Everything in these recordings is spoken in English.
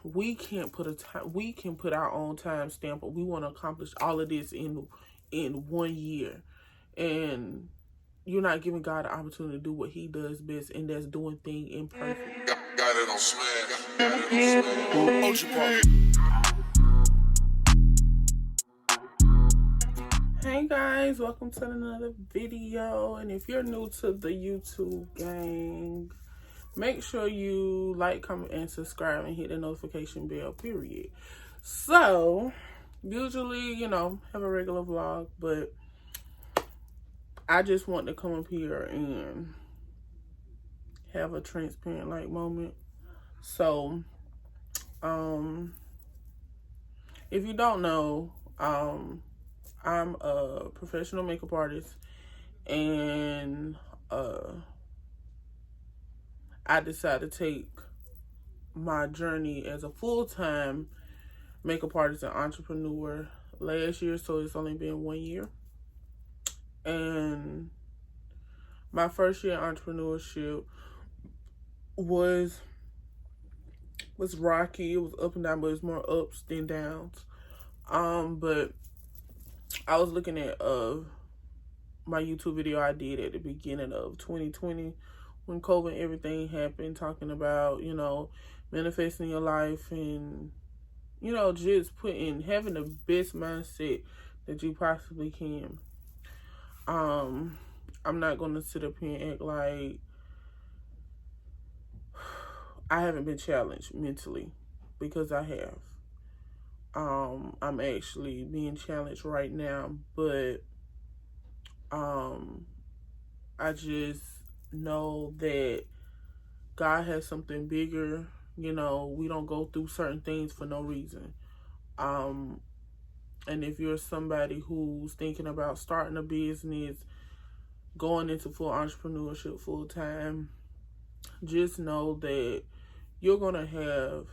we can't put a time. We can put our own time stamp, but we want to accomplish all of this in 1 year, and you're not giving God the opportunity to do what He does best, and that's doing things imperfect. Got it on smash. Got it on smash. Hey guys, welcome to another video. And if you're new to the YouTube gang, make sure you like, comment, and subscribe, and hit the notification bell, period. So, usually, have a regular vlog, but I just want to come up here and have a transparent like moment. So, if you don't know, I'm a professional makeup artist, and I decided to take my journey as a full-time makeup artist and entrepreneur last year, so it's only been 1 year. And my first year in entrepreneurship was rocky. It was up and down, but it's more ups than downs. But I was looking at my YouTube video I did at the beginning of 2020 when COVID and everything happened, talking about, manifesting your life and, just having the best mindset that you possibly can. I'm not going to sit up here and act like I haven't been challenged mentally, because I have. I'm actually being challenged right now, but I just know that God has something bigger. We don't go through certain things for no reason. And if you're somebody who's thinking about starting a business, going into full entrepreneurship full time, just know that you're going to have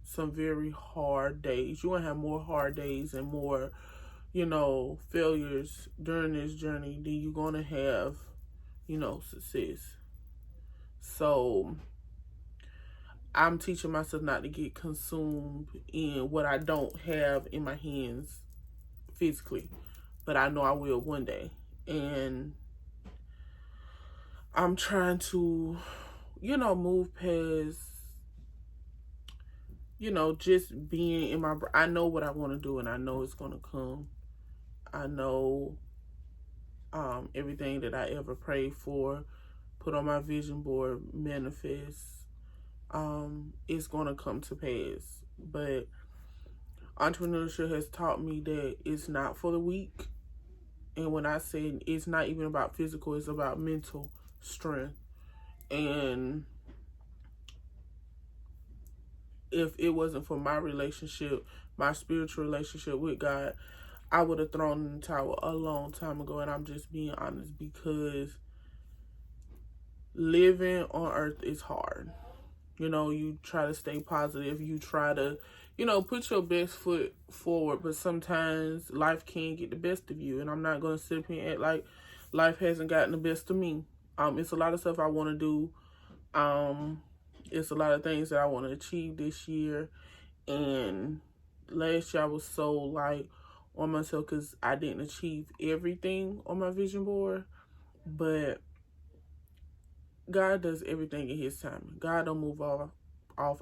some very hard days. You're going to have more hard days and more, failures during this journey than you're going to have, success. So I'm teaching myself not to get consumed in what I don't have in my hands physically, but I know I will one day. And I'm trying to, move past, just being in my, I know what I want to do, and I know it's going to come. I know everything that I ever prayed for, put on my vision board, manifest, is going to come to pass. But entrepreneurship has taught me that it's not for the weak. And when I say it's not even about physical, it's about mental strength. And if it wasn't for my relationship, my spiritual relationship with God, I would have thrown in the towel a long time ago. And I'm just being honest, because living on earth is hard. You try to stay positive. You try to, put your best foot forward. But sometimes life can get the best of you. And I'm not going to sit up here and act like life hasn't gotten the best of me. It's a lot of stuff I want to do. It's a lot of things that I want to achieve this year. And last year I was so on myself because I didn't achieve everything on my vision board. But God does everything in His timing. God don't move off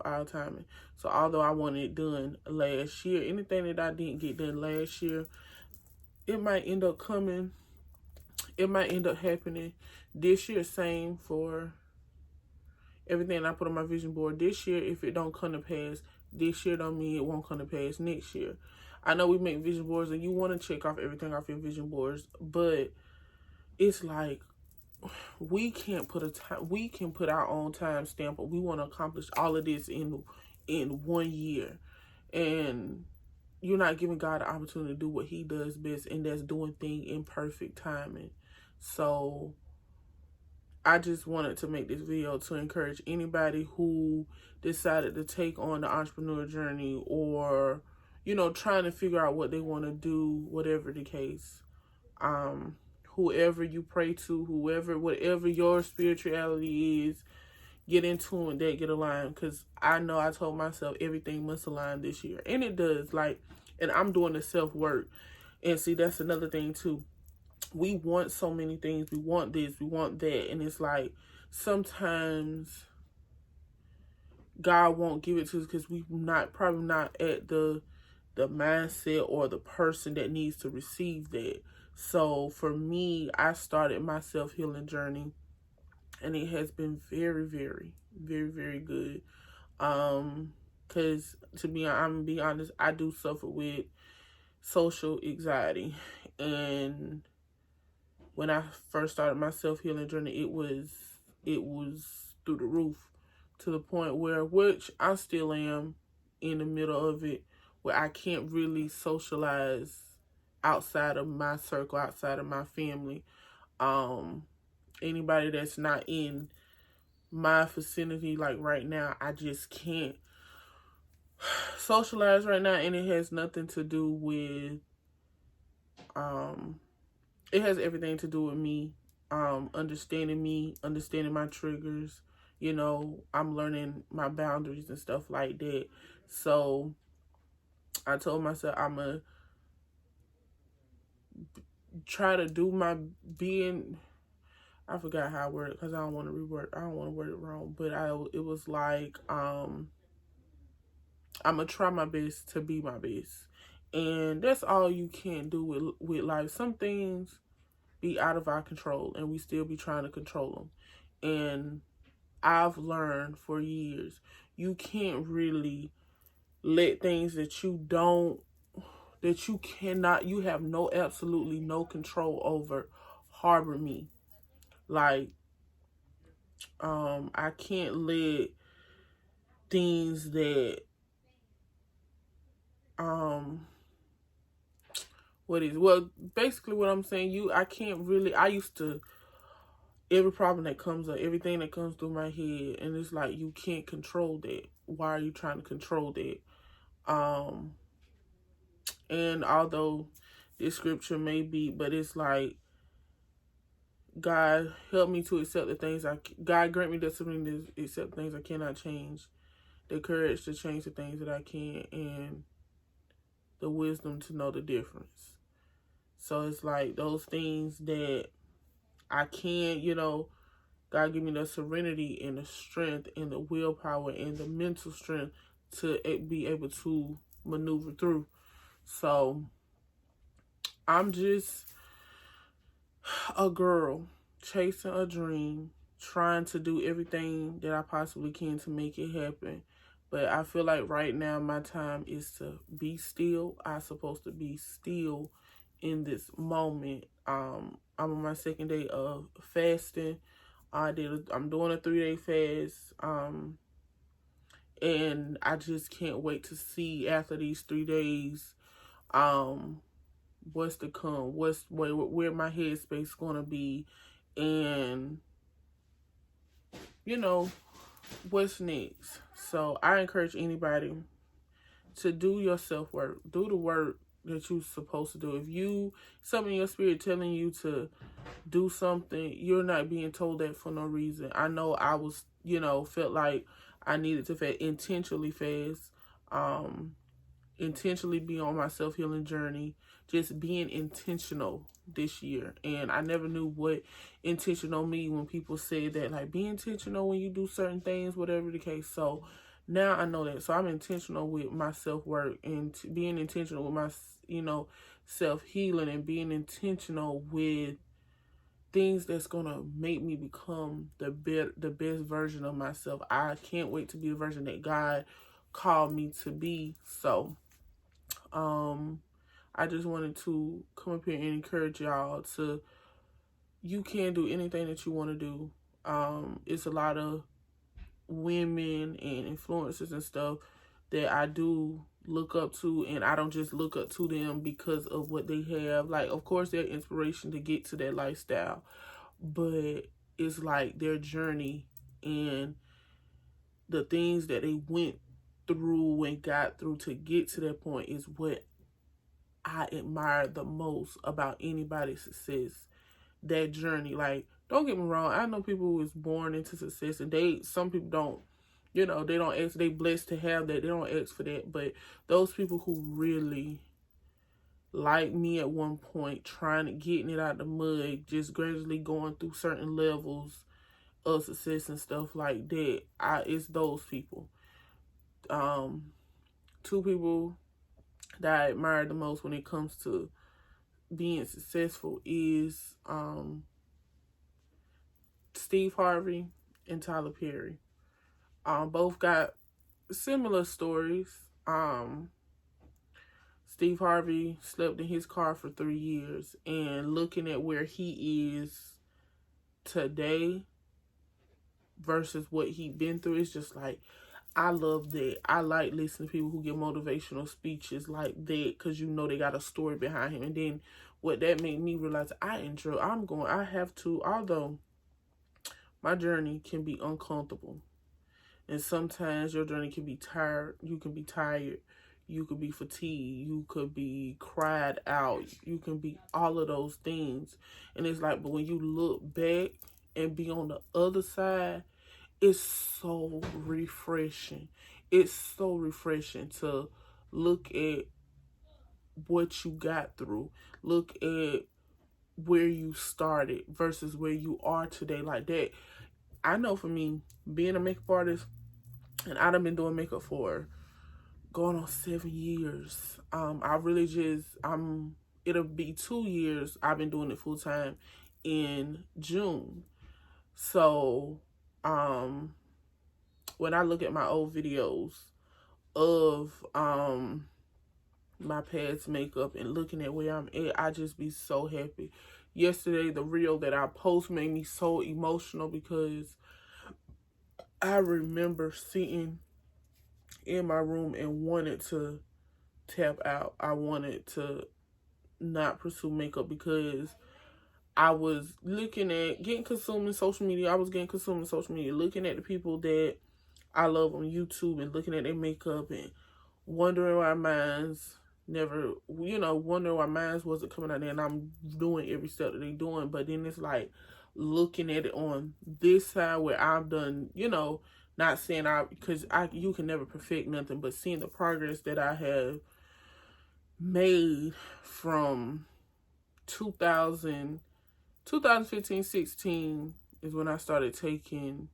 our timing. So although I wanted it done last year, anything that I didn't get done last year, it might end up coming. It might end up happening this year. Same for everything I put on my vision board this year. If it don't come to pass this year, don't mean it won't come to pass next year. I know we make vision boards and you want to check off everything off your vision boards, but it's like we can put our own time stamp, but we want to accomplish all of this in 1 year, and you're not giving God the opportunity to do what He does best, and that's doing things in perfect timing. So I just wanted to make this video to encourage anybody who decided to take on the entrepreneur journey, or trying to figure out what they want to do, whatever the case. Whoever you pray to, whatever your spirituality is, get into it, that get aligned, because I know I told myself everything must align this year, and it does. Like, and I'm doing the self work, and see, that's another thing too. We want so many things. We want this, we want that, and it's like sometimes God won't give it to us because we probably not at the mindset or the person that needs to receive that. So for me, I started my self healing journey, and it has been very, very, very, very good. Because I'm gonna be honest, I do suffer with social anxiety, and when I first started my self healing journey, it was through the roof, to the point where, which I still am in the middle of it, where I can't really socialize outside of my circle, outside of my family. Anybody that's not in my vicinity, like right now, I just can't socialize right now, and it has nothing to do with it has everything to do with me, understanding my triggers. I'm learning my boundaries and stuff like that. So I told myself I'm gonna try to do my being. I forgot how I word it because I don't want to word it wrong. But it was like I'm gonna try my best to be my best, and that's all you can do with life. Some things be out of our control, and we still be trying to control them. And I've learned for years, you can't really let things that you have absolutely no control over, harbor me. Like, I can't let things that, basically what I'm saying, I used to, every problem that comes up, everything that comes through my head, and it's like, you can't control that. Why are you trying to control that? And although this scripture may be, but it's like, God help me to accept the things God grant me the discipline to accept things I cannot change, the courage to change the things that I can, and the wisdom to know the difference. So it's like those things that I can, God give me the serenity and the strength and the willpower and the mental strength to be able to maneuver through. So I'm just a girl chasing a dream, trying to do everything that I possibly can to make it happen. But I feel like right now my time is to be still. I'm supposed to be still in this moment. I'm on my second day of fasting. I'm doing a 3-day fast. And I just can't wait to see after these 3 days, what's to come, where my headspace gonna be, and what's next. So I encourage anybody to do your self work, do the work that you're supposed to do. If something in your spirit telling you to do something, you're not being told that for no reason. I know I was, felt like I needed to intentionally fast, intentionally be on my self-healing journey, just being intentional this year. And I never knew what intentional mean when people say that, like, be intentional when you do certain things, whatever the case. So now I know that. So I'm intentional with my self-work, and being intentional with my, self-healing, and being intentional with things that's gonna make me become the best version of myself. I can't wait to be the version that God called me to be. So I just wanted to come up here and encourage y'all you can do anything that you want to do. It's a lot of women and influencers and stuff that I do look up to, and I don't just look up to them because of what they have. Like, of course, they're inspiration to get to that lifestyle, but it's like their journey and the things that they went through and got through to get to that point is what I admire the most about anybody's success. That journey, like, don't get me wrong, I know people who is born into success, and some people don't, they don't ask, they blessed to have that, they don't ask for that. But those people who really, like me at one point, trying to getting it out the mud, just gradually going through certain levels of success and stuff like that, it's those people. Two people that I admire the most when it comes to being successful is Steve Harvey and Tyler Perry. Both got similar stories. Steve Harvey slept in his car for 3 years, and looking at where he is today versus what he been through, it's just like, I love that. I like listening to people who give motivational speeches like that, because they got a story behind him. And then what that made me realize, I have to, although my journey can be uncomfortable, and sometimes your journey can be tired. You can be tired. You could be fatigued. You could be cried out. You can be all of those things. And it's like, but when you look back and be on the other side, it's so refreshing. It's so refreshing to look at what you got through. Look at where you started versus where you are today. Like that. I know for me, being a makeup artist, and I've been doing makeup for going on 7 years. It'll be 2 years. I've been doing it full time in June. So, when I look at my old videos of my past makeup and looking at where I'm at, I just be so happy. Yesterday, the reel that I post made me so emotional, because I remember sitting in my room and wanted to tap out. I wanted to not pursue makeup, because I was getting consumed in social media. I was getting consumed in social media, looking at the people that I love on YouTube and looking at their makeup and wondering why wondering why mine wasn't coming out there, and I'm doing every step that they're doing. But then it's like looking at it on this side where I've done, not saying because you can never perfect nothing, but seeing the progress that I have made from 2015, 16 is when I started taking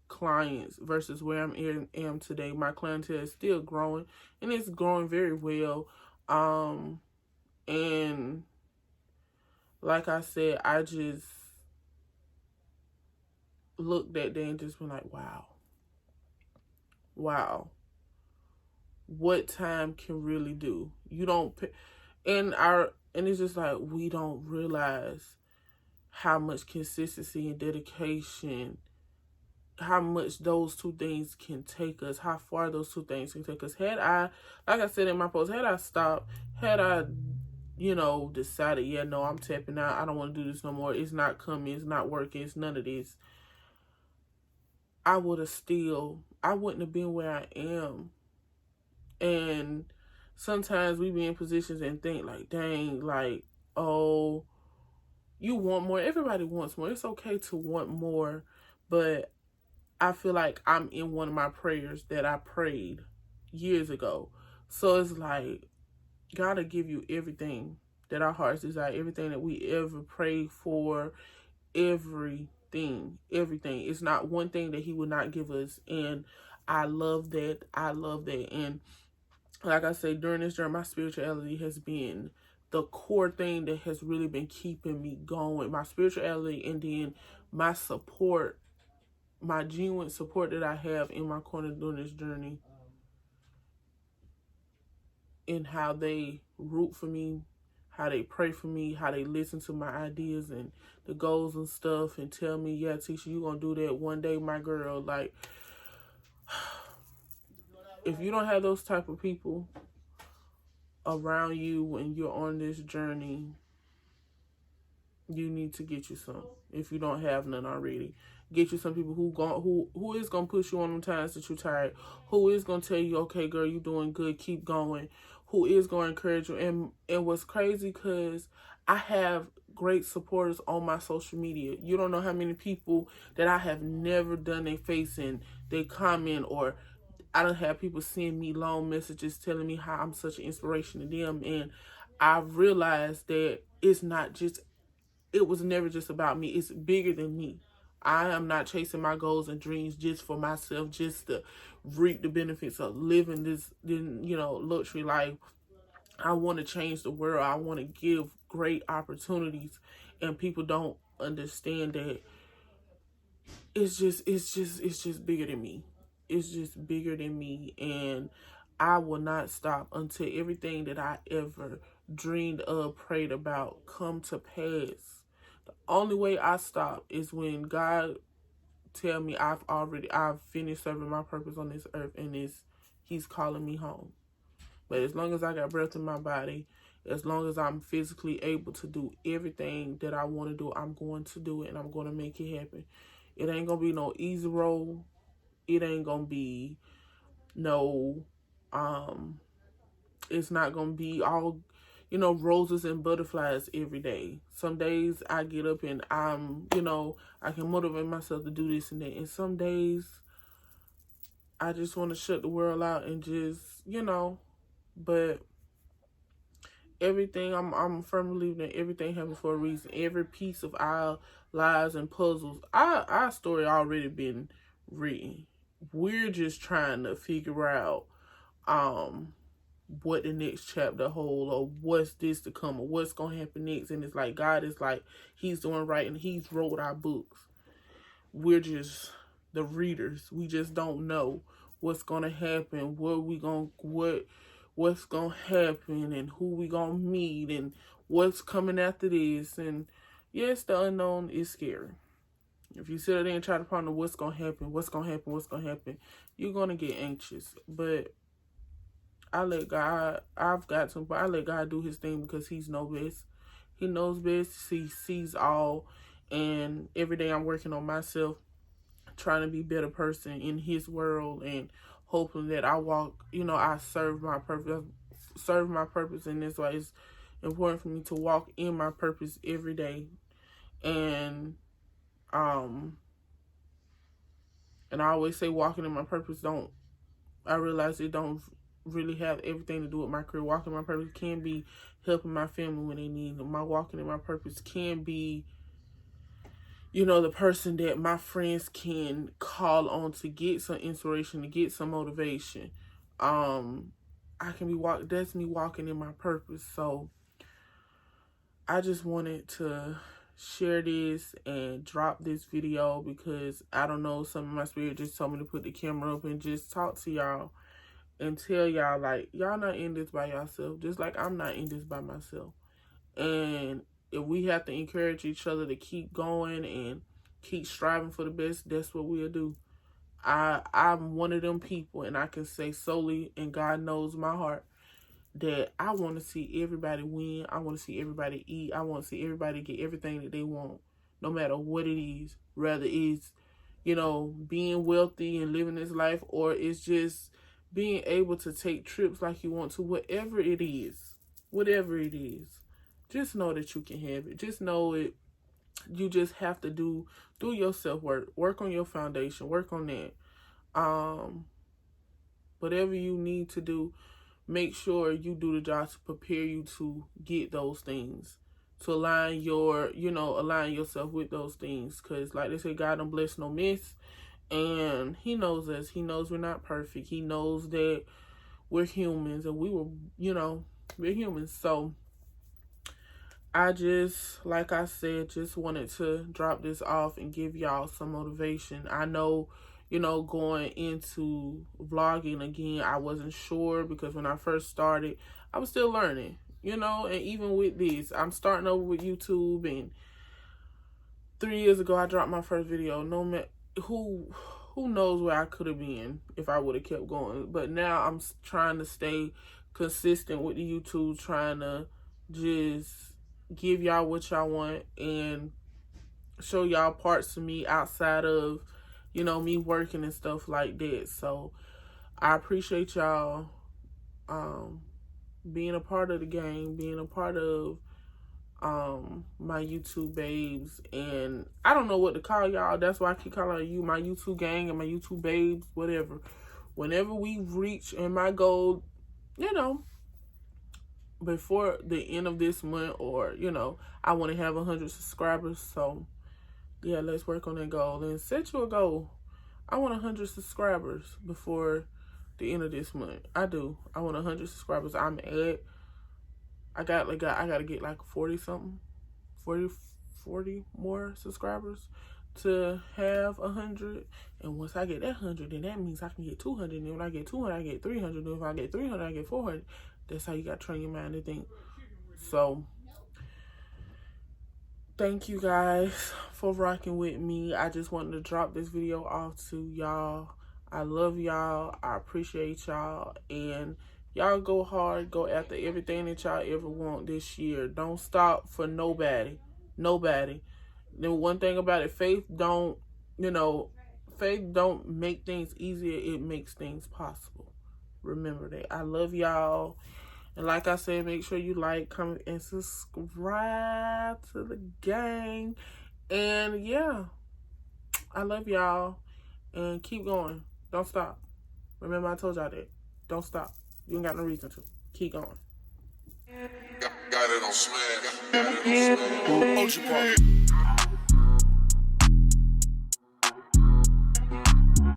clients versus where I am today. My clientele is still growing, and it's growing very well. And like I said, I just looked that day and just been like, wow, what time can really do. And it's just like, we don't realize how much consistency and dedication, how much those two things can take us, how far those two things can take us. Like I said in my post, had I stopped, had I, decided, yeah, no, I'm tapping out, I don't want to do this no more, it's not coming, it's not working, it's none of this, I wouldn't have been where I am. And sometimes we be in positions and think like, dang, like, oh, you want more. Everybody wants more. It's okay to want more. But I feel like I'm in one of my prayers that I prayed years ago. So it's like, God will give you everything that our hearts desire, everything that we ever prayed for, everything. It's not one thing that he would not give us. And I love that. And like I say, during this journey, my spirituality has been the core thing that has really been keeping me going. My spirituality, and then my support, my genuine support that I have in my corner during this journey, and how they root for me, how they pray for me, how they listen to my ideas and the goals and stuff, and tell me, yeah, Tisha, you're going to do that one day, my girl. Like, if you don't have those type of people around you when you're on this journey, you need to get you some. If you don't have none already, get you some people who is gonna push you on them times that you're tired, who is gonna tell you, okay, girl, you doing good, keep going, who is gonna encourage you. And what's crazy, because I have great supporters on my social media. You don't know how many people that I have never done their face and they comment, or I don't have people send me long messages telling me how I'm such an inspiration to them. And I've realized that it was never just about me. It's bigger than me. I am not chasing my goals and dreams just for myself, just to reap the benefits of living this, luxury life. I want to change the world. I want to give great opportunities, and people don't understand that it's just bigger than me. It's just bigger than me, and I will not stop until everything that I ever dreamed of, prayed about, come to pass. The only way I stop is when God tell me I've finished serving my purpose on this earth, and He's calling me home. But as long as I got breath in my body, as long as I'm physically able to do everything that I want to do, I'm going to do it, and I'm going to make it happen. It ain't going to be no easy roll. It ain't going to be no, it's not going to be all, roses and butterflies every day. Some days I get up and I can motivate myself to do this and that. And some days I just want to shut the world out and just, but everything, I'm firmly believing that everything happens for a reason. Every piece of our lives and puzzles, our story already been written. We're just trying to figure out what the next chapter hold, or what's this to come, or what's gonna happen next. And it's like God is like, He's doing right, and He's wrote our books. We're just the readers. We just don't know what's gonna happen, what's gonna happen, and who we gonna meet, and what's coming after this. And yes, the unknown is scary. If you sit there and try to ponder what's gonna happen, you're gonna get anxious. But I let God do His thing, because He knows best. He knows best. He sees all. And every day I'm working on myself, trying to be a better person in His world, and hoping that I serve my purpose. And that's why it's important for me to walk in my purpose every day. And I always say walking in my purpose I realize it don't really have everything to do with my career. Walking in my purpose can be helping my family when they need it. My walking in my purpose can be, the person that my friends can call on to get some inspiration, to get some motivation. That's me walking in my purpose. So I just wanted to share this and drop this video, because I don't know, some of my spirit just told me to put the camera up and just talk to y'all and tell y'all, like, y'all not in this by yourself, just like I'm not in this by myself. And if we have to encourage each other to keep going and keep striving for the best, that's what we'll do. I'm one of them people, and I can say solely, and God knows my heart, that I want to see everybody win. I want to see everybody eat. I want to see everybody get everything that they want, no matter what it is. Whether it's, being wealthy and living this life, or it's just being able to take trips like you want to. Whatever it is, just know that you can have it. Just know it. You just have to do your self-work. Work on your foundation. Work on that. Whatever you need to do, make sure you do the job to prepare you to get those things, to align yourself with those things. Because like they say, God don't bless no mess. And He knows us. He knows we're not perfect. He knows that we're humans, and we're humans. So I just, like I said, just wanted to drop this off and give y'all some motivation. I know, going into vlogging again, I wasn't sure, because when I first started, I was still learning, and even with this, I'm starting over with YouTube. And 3 years ago, I dropped my first video. No matter who knows where I could have been if I would have kept going. But now I'm trying to stay consistent with the YouTube, trying to just give y'all what y'all want and show y'all parts of me outside of, me working and stuff like that. So I appreciate y'all being a part of the game, being a part of my YouTube babes, and I don't know what to call y'all. That's why I keep calling you my YouTube gang and my YouTube babes, whatever. Whenever we reach in my goal, you know, before the end of this month, or you know, I want to have 100 subscribers. So yeah, let's work on that goal and set you a goal. I want 100 subscribers before the end of this month. I do. I want 100 subscribers. I gotta get like 40 something, 40 more subscribers to have 100. And once I get that 100, then that means I can get 200. And when I get 200, I get 300. And if I get 300, I get 400. That's how you got to train your mind to think. So thank you guys for rocking with me. I just wanted to drop this video off to y'all. I love y'all. I appreciate y'all. And y'all go hard. Go after everything that y'all ever want this year. Don't stop for nobody. Nobody. The one thing about it, faith don't make things easier. It makes things possible. Remember that. I love y'all. And like I said, make sure you like, comment, and subscribe to the gang. And yeah, I love y'all. And keep going. Don't stop. Remember I told y'all that. Don't stop. You ain't got no reason to. Keep going. Got it on swag. Got it on swag. OG Park.